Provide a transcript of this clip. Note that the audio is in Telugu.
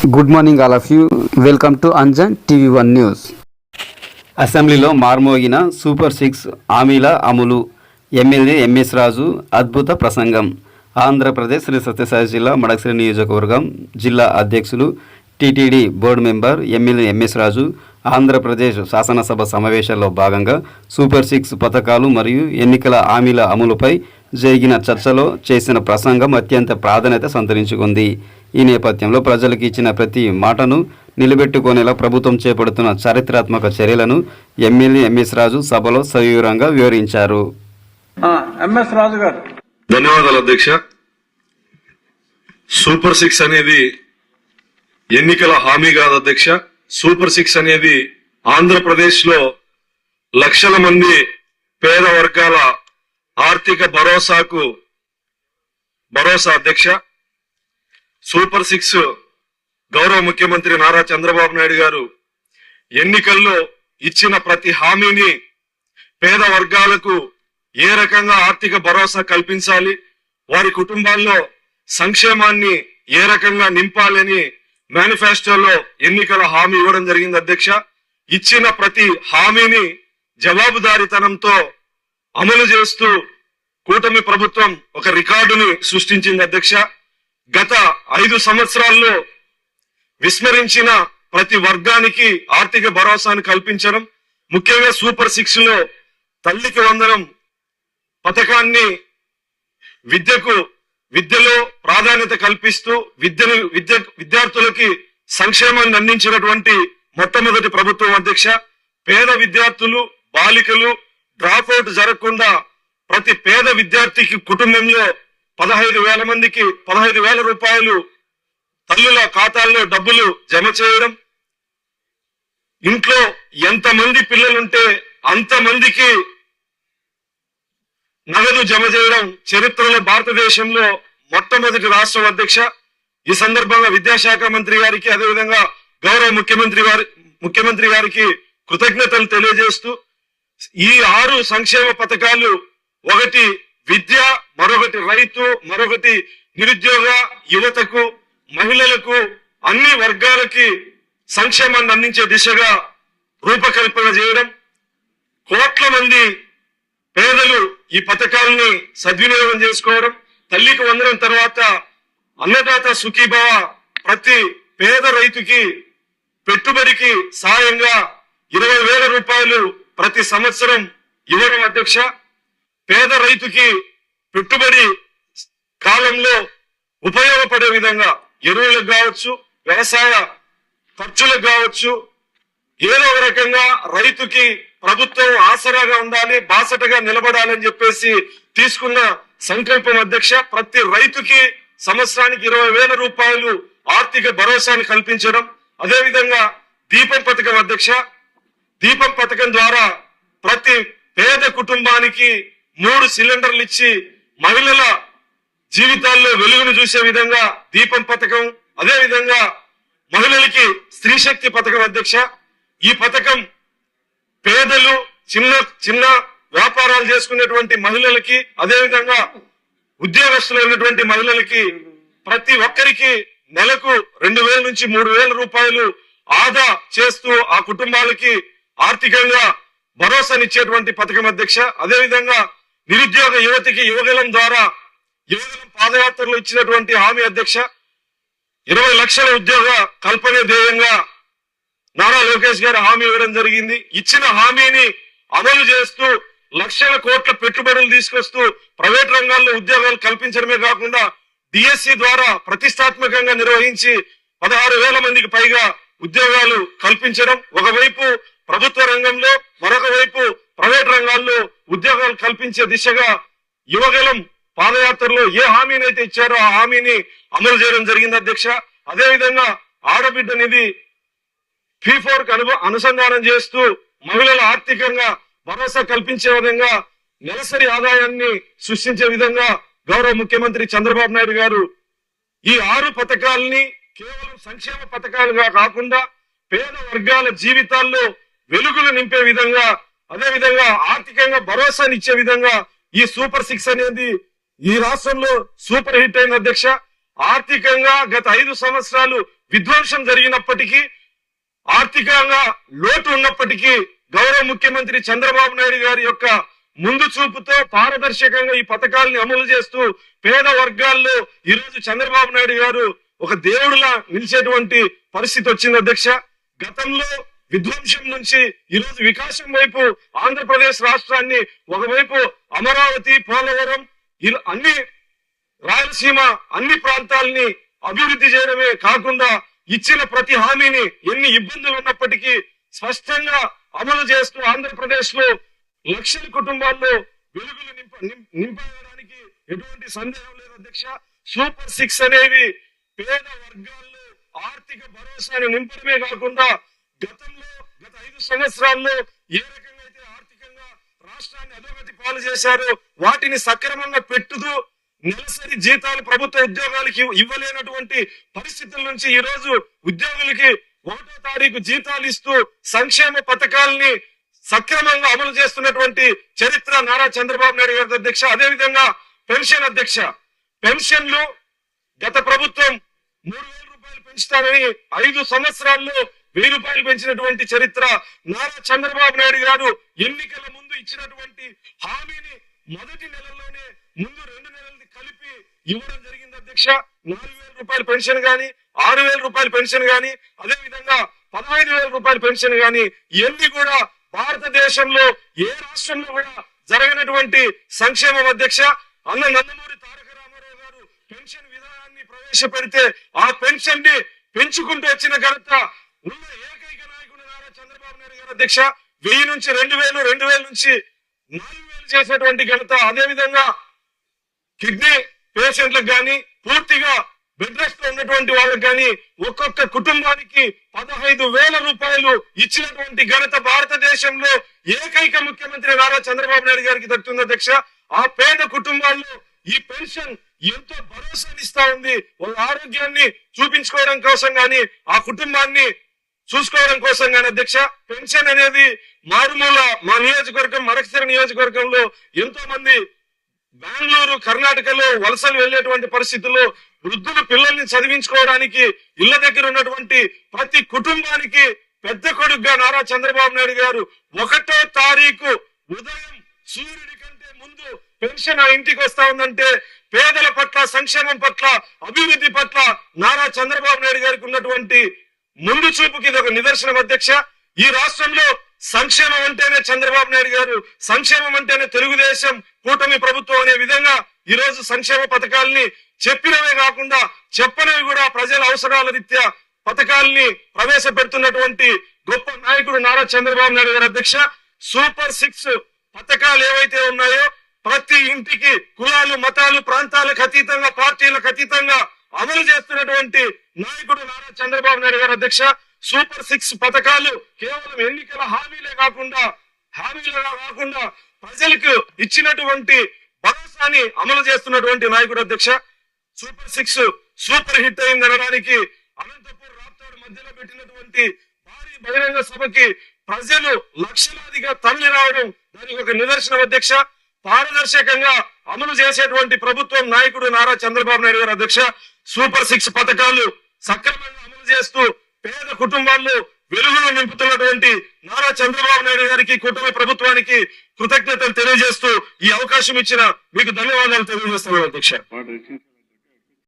Good morning all of you. Welcome to Anjan TV1 news. అసెంబ్లీలో మార్మోగిన సూపర్ 6 హామీల అమలు. ఎమ్మెల్యే ఎంఎస్ రాజు అద్భుత ప్రసంగం. ఆంధ్రప్రదేశ్ శ్రీ సత్యసాయి జిల్లా మడకశిర నియోజకవర్గం జిల్లా అధ్యక్షులు TTD board member MLA MS Raju Andhra Pradesh శాసనసభ సమావేశాల్లో భాగంగా సూపర్ 6 పథకాలు మరియు ఎన్నికల హామీల అమలుపై జరిగిన చర్చలో చేసిన ప్రసంగం అత్యంత ప్రాధాన్యత సంతరించుకుంది. ఈ నేపథ్యంలో ప్రజలకు ఇచ్చిన ప్రతి మాటను నిలబెట్టుకునేలా ప్రభుత్వం చేపడుతున్న చారిత్రాత్మక చర్యలను ఎమ్మెల్యే ఎంఎస్ రాజు సభలో సవివరంగా వివరించారు. ఎంఎస్ రాజు గారు. ధన్యవాదాలు అధ్యక్ష. సూపర్ 6 అనేది ఎన్నికల హామీ కాదు అధ్యక్ష. సూపర్ 6 అనేది ఆంధ్రప్రదేశ్ లో లక్షల మంది పేద వర్గాల ఆర్థిక భరోసాకు భరోసా అధ్యక్ష. సూపర్ 6 గౌరవ ముఖ్యమంత్రి నారా చంద్రబాబు నాయుడు గారు ఎన్నికల్లో ఇచ్చిన ప్రతి హామీని పేద వర్గాలకు ఏ రకంగా ఆర్థిక భరోసా కల్పించాలి, వారి కుటుంబాల్లో సంక్షేమాన్ని ఏ రకంగా నింపాలని మేనిఫెస్టోలో ఎన్నికల హామీ ఇవ్వడం జరిగింది అధ్యక్ష. ఇచ్చిన ప్రతి హామీని జవాబుదారీతనంతో అమలు చేస్తూ కూటమి ప్రభుత్వం ఒక రికార్డుని సృష్టించింది అధ్యక్ష. గత 5 సంవత్సరాల్లో విస్మరించిన ప్రతి వర్గానికి ఆర్థిక భరోసాను కల్పించడం, ముఖ్యంగా సూపర్ 6 లో తల్లికి వందనం పథకాన్ని విద్యలో ప్రాధాన్యత కల్పిస్తూ విద్యార్థులకి సంక్షేమాన్ని అందించినటువంటి మొట్టమొదటి ప్రభుత్వం అధ్యక్ష. పేద విద్యార్థులు బాలికలు డ్రాప్ అవుట్ జరగకుండా ప్రతి పేద విద్యార్థికి కుటుంబంలో 15,000 మందికి 15,000 రూపాయలు తల్లుల ఖాతాల్లో డబ్బులు జమ చేయడం, ఇంట్లో ఎంతమంది పిల్లలుంటే అంతమందికి నగదు జమ చేయడం చరిత్రలో భారతదేశంలో మొట్టమొదటి రాష్ట్రం అధ్యక్ష. ఈ సందర్భంగా విద్యాశాఖ మంత్రి గారికి అదేవిధంగా గౌరవ ముఖ్యమంత్రి గారికి కృతజ్ఞతలు తెలియజేస్తూ ఈ 6 సంక్షేమ పథకాలు, ఒకటి విద్య, మరొకటి రైతు, మరొకటి నిరుద్యోగ యువతకు, మహిళలకు, అన్ని వర్గాలకి సంక్షేమాన్ని అందించే దిశగా రూపకల్పన చేయడం, కోట్ల మంది పేదలు ఈ పథకాలని సద్వినియోగం చేసుకోవడం, తల్లికి వందనం తర్వాత అన్నదాత సుఖీభవ ప్రతి పేద రైతుకి పెట్టుబడికి సాయంగా 20,000 రూపాయలు ప్రతి సంవత్సరం ఇవ్వడం అధ్యక్ష. పేద రైతుకి పెట్టుబడి కాలంలో ఉపయోగపడే విధంగా ఎరువులకు కావచ్చు, వ్యవసాయ ఖర్చులకు కావచ్చు, ఏదో ఒక రకంగా రైతుకి ప్రభుత్వం ఆసరాగా ఉండాలి, బాసటగా నిలబడాలని చెప్పేసి తీసుకున్న సంకల్పం అధ్యక్ష. ప్రతి రైతుకి సంవత్సరానికి 20,000 రూపాయలు ఆర్థిక భరోసాను కల్పించడం. అదేవిధంగా దీపం పథకం అధ్యక్ష. దీపం పథకం ద్వారా ప్రతి పేద కుటుంబానికి 3 సిలిండర్లు ఇచ్చి మహిళల జీవితాల్లో వెలుగును చూసే విధంగా దీపం పథకం. అదేవిధంగా మహిళలకి స్త్రీ శక్తి పథకం అధ్యక్ష. ఈ పథకం పేదలు, చిన్న వ్యాపారాలు చేసుకునేటువంటి మహిళలకి, అదేవిధంగా ఉద్యోగస్తులైనటువంటి మహిళలకి ప్రతి ఒక్కరికి నెలకు 2,000 నుంచి 3,000 రూపాయలు ఆదా చేస్తూ ఆ కుటుంబాలకి ఆర్థికంగా భరోసానిచ్చేటువంటి పథకం అధ్యక్ష. అదేవిధంగా నిరుద్యోగ యువతికి యువగలం ద్వారా యువగలం పాదయాత్రలో ఇచ్చినటువంటి హామీ అధ్యక్ష. 20 లక్షల ఉద్యోగ కల్పనే ధ్యేయంగా నారా లోకేష్ గారు హామీ ఇవ్వడం జరిగింది. ఇచ్చిన హామీని అమలు చేస్తూ లక్షల కోట్ల పెట్టుబడులు తీసుకొస్తూ ప్రైవేట్ రంగాల్లో ఉద్యోగాలు కల్పించడమే కాకుండా డిఎస్సి ద్వారా ప్రతిష్టాత్మకంగా నిర్వహించి 16,000 మందికి పైగా ఉద్యోగాలు కల్పించడం. ఒకవైపు ప్రభుత్వ రంగంలో, మరొక వైపు ప్రైవేట్ రంగాల్లో ఉద్యోగాలు కల్పించే దిశగా యువగలం పాదయాత్రలో ఏ హామీనైతే ఇచ్చారో ఆ హామీని అమలు చేయడం జరిగింది అధ్యక్ష. అదేవిధంగా ఆడబిడ్డ నిధి P4 అనుసంధానం చేస్తూ మహిళల ఆర్థికంగా భరోసా కల్పించే విధంగా నెలసరి ఆదాయాన్ని సృష్టించే విధంగా గౌరవ ముఖ్యమంత్రి చంద్రబాబు నాయుడు గారు ఈ 6 పథకాలని కేవలం సంక్షేమ పథకాలుగా కాకుండా పేద వర్గాల జీవితాల్లో వెలుగులు నింపే విధంగా, అదేవిధంగా ఆర్థికంగా భరోసానిచ్చే విధంగా ఈ సూపర్ 6 అనేది ఈ రాష్ట్రంలో సూపర్ హిట్ అయిన అధ్యక్ష. ఆర్థికంగా గత 5 సంవత్సరాలు విధ్వంసం జరిగినప్పటికీ, ఆర్థికంగా లోటు ఉన్నప్పటికీ గౌరవ ముఖ్యమంత్రి చంద్రబాబు నాయుడు గారి యొక్క ముందు చూపుతో పారదర్శకంగా ఈ పథకాలని అమలు చేస్తూ పేద వర్గాల్లో ఈరోజు చంద్రబాబు నాయుడు గారు ఒక దేవుడిలా నిలిచేటువంటి పరిస్థితి వచ్చింది అధ్యక్ష. గతంలో విధ్వంసం నుంచి ఈరోజు వికాసం వైపు ఆంధ్రప్రదేశ్ రాష్ట్రాన్ని, ఒకవైపు అమరావతి, పోలవరం, అన్ని రాయలసీమ అన్ని ప్రాంతాలని అభివృద్ధి చేయడమే కాకుండా ఇచ్చిన ప్రతి హామీని ఎన్ని ఇబ్బందులు ఉన్నప్పటికీ స్పష్టంగా అమలు చేస్తూ ఆంధ్రప్రదేశ్ లో లక్షల కుటుంబాల్లో వెలుగులు నింపడానికి ఎటువంటి సందేహం లేదు అధ్యక్ష. సూపర్ 6 అనేది పేద వర్గాల్లో ఆర్థిక భరోసాను నింపడమే కాకుండా గత 5 సంవత్సరాల్లో ఏ రకంగా అయితే ఆర్థికంగా రాష్ట్రాన్ని అధోగతి పాలు చేశారో వాటిని సక్రమంగా పెట్టుతూ నెలసరి జీతాలు ప్రభుత్వ ఉద్యోగాలకి ఇవ్వలేనటువంటి పరిస్థితుల నుంచి ఈ రోజు ఉద్యోగులకి 1వ తారీఖు జీతాలు ఇస్తూ సంక్షేమ పథకాలని సక్రమంగా అమలు చేస్తున్నటువంటి చరిత్ర నారా చంద్రబాబు నాయుడు గారి అధ్యక్ష. అదేవిధంగా పెన్షన్ అధ్యక్ష, పెన్షన్లు గత ప్రభుత్వం 3,000 రూపాయలు పెంచుతారని 5 సంవత్సరాల్లో 1,000 రూపాయలు పెంచినటువంటి చరిత్ర నారా చంద్రబాబు నాయుడు గారు ఎన్నికల ముందు ఇచ్చినటువంటి హామీని మొదటి నెలలోనే ముందు 2 నెలలది కలిపి ఇవ్వడం జరిగింది అధ్యక్ష. 4,000 రూపాయల పెన్షన్ గాని, 6,000 రూపాయల పెన్షన్ గాని, అదే విధంగా 15,000 రూపాయల పెన్షన్ గాని, ఇవన్నీ కూడా భారతదేశంలో ఏ రాష్ట్రంలో కూడా జరగనటువంటి సంక్షేమం అధ్యక్ష. అన్న నందమూరి తారక రామారావు గారు పెన్షన్ విధానాన్ని ప్రవేశపెడితే ఆ పెన్షన్ ని పెంచుకుంటూ వచ్చిన ఘనత ఉన్న ఏకైక నాయకుడు నారా చంద్రబాబు నాయుడు గారు అధ్యక్ష. 1000 నుంచి 2,000, 2,000 నుంచి 4,000 చేసినటువంటి ఘనత. అదే విధంగా కిడ్నీ పేషెంట్లకు గాని, పూర్తిగా బెడ్ రెస్ట్ లో ఉన్నటువంటి వాళ్ళకి గాని ఒక్కొక్క కుటుంబానికి 15,000 రూపాయలు ఇచ్చినటువంటి ఘనత భారతదేశంలో ఏకైక ముఖ్యమంత్రి నారా చంద్రబాబు నాయుడు గారికి దక్కుతుంది అధ్యక్ష. ఆ పేద కుటుంబాల్లో ఈ పెన్షన్ ఎంతో భరోసానిస్తా ఉంది. వాళ్ళ ఆరోగ్యాన్ని చూపించుకోవడం కోసం గాని, ఆ కుటుంబాన్ని చూసుకోవడం కోసం గాని అధ్యక్ష. పెన్షన్ అనేది మారుమూల మా నియోజకవర్గం మడకశిర నియోజకవర్గంలో ఎంతో మంది బెంగళూరు, కర్ణాటకలో వలసలు వెళ్లేటువంటి పరిస్థితుల్లో వృద్ధులు పిల్లల్ని చదివించుకోవడానికి ఇళ్ల దగ్గర ఉన్నటువంటి ప్రతి కుటుంబానికి పెద్ద కొడుకుగా నారా చంద్రబాబు నాయుడు గారు 1వ తారీఖు ఉదయం సూర్యుడి కంటే ముందు పెన్షన్ ఆ ఇంటికి వస్తా ఉందంటే పేదల పట్ల, సంక్షేమం పట్ల, అభివృద్ధి పట్ల నారా చంద్రబాబు నాయుడు గారికి ఉన్నటువంటి ముందు చూపుకి ఇది ఒక నిదర్శనం అధ్యక్ష. ఈ రాష్ట్రంలో సంక్షేమం అంటేనే చంద్రబాబు నాయుడు గారు, సంక్షేమం అంటేనే తెలుగుదేశం కూటమి ప్రభుత్వం అనే విధంగా ఈ రోజు సంక్షేమ పథకాలని చెప్పినవే కాకుండా చెప్పనివి కూడా ప్రజల అవసరాల రీత్యా పథకాలని ప్రవేశపెడుతున్నటువంటి గొప్ప నాయకుడు నారా చంద్రబాబు నాయుడు గారు అధ్యక్ష. సూపర్ 6 పథకాలు ఏవైతే ఉన్నాయో ప్రతి ఇంటికి కులాలు, మతాలు, ప్రాంతాలకు అతీతంగా, పార్టీలకు అతీతంగా అమలు చేస్తున్నటువంటి నాయకుడు నారా చంద్రబాబు నాయుడు గారు అధ్యక్ష. సూపర్ 6 పథకాలు కేవలం ఎన్నికల హామీలే కాకుండా ప్రజలకు ఇచ్చినటువంటి భరోసాని అమలు చేస్తున్నటువంటి నాయకుడు అధ్యక్ష. సూపర్ 6 సూపర్ హిట్ అయింది అనడానికి అనంతపూర్ రాప్తాడు మధ్యలో పెట్టినటువంటి భారీ బహిరంగ సభకి ప్రజలు లక్షలాదిగా తరలి రావడం దానికి ఒక నిదర్శనం అధ్యక్ష. పారదర్శకంగా అమలు చేసేటువంటి ప్రభుత్వం నాయకుడు నారా చంద్రబాబు నాయుడు గారు అధ్యక్ష. సూపర్ 6 పథకాలు సక్రమంగా అమలు చేస్తూ పేద కుటుంబాల్లో వెలుగులు నింపుతున్నటువంటి నారా చంద్రబాబు నాయుడు గారికి, కూటమి ప్రభుత్వానికి కృతజ్ఞతలు తెలియజేస్తూ ఈ అవకాశం ఇచ్చిన మీకు ధన్యవాదాలు తెలియజేస్తున్నాను అధ్యక్ష.